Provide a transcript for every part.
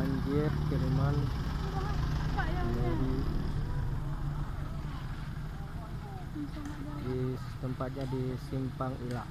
banjir kiriman di tempatnya di Simpang Ila.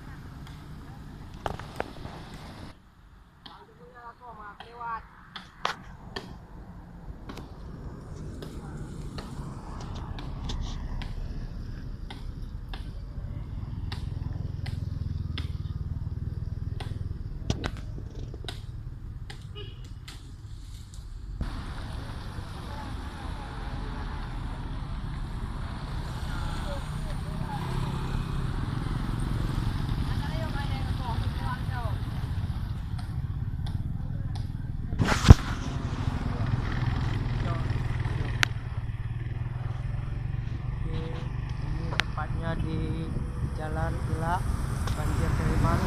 Di Jalan Ila, banjir kiriman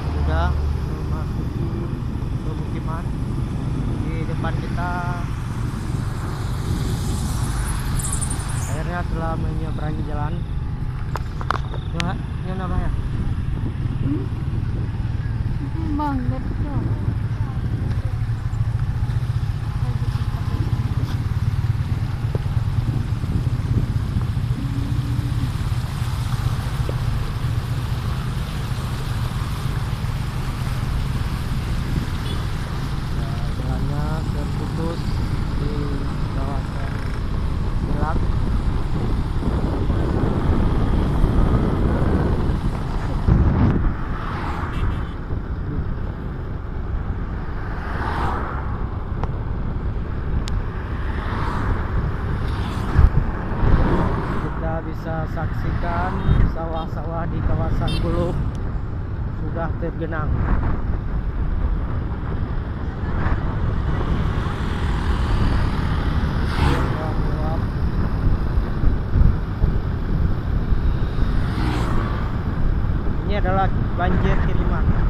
sudah memasuki pemukiman. Di depan kita airnya telah menyeberangi jalan. Ini apa ya? Banget tuh. Terputus di kawasan Silat. Kita bisa saksikan sawah-sawah di kawasan Buluk sudah tergenang. Ini adalah banjir kiriman.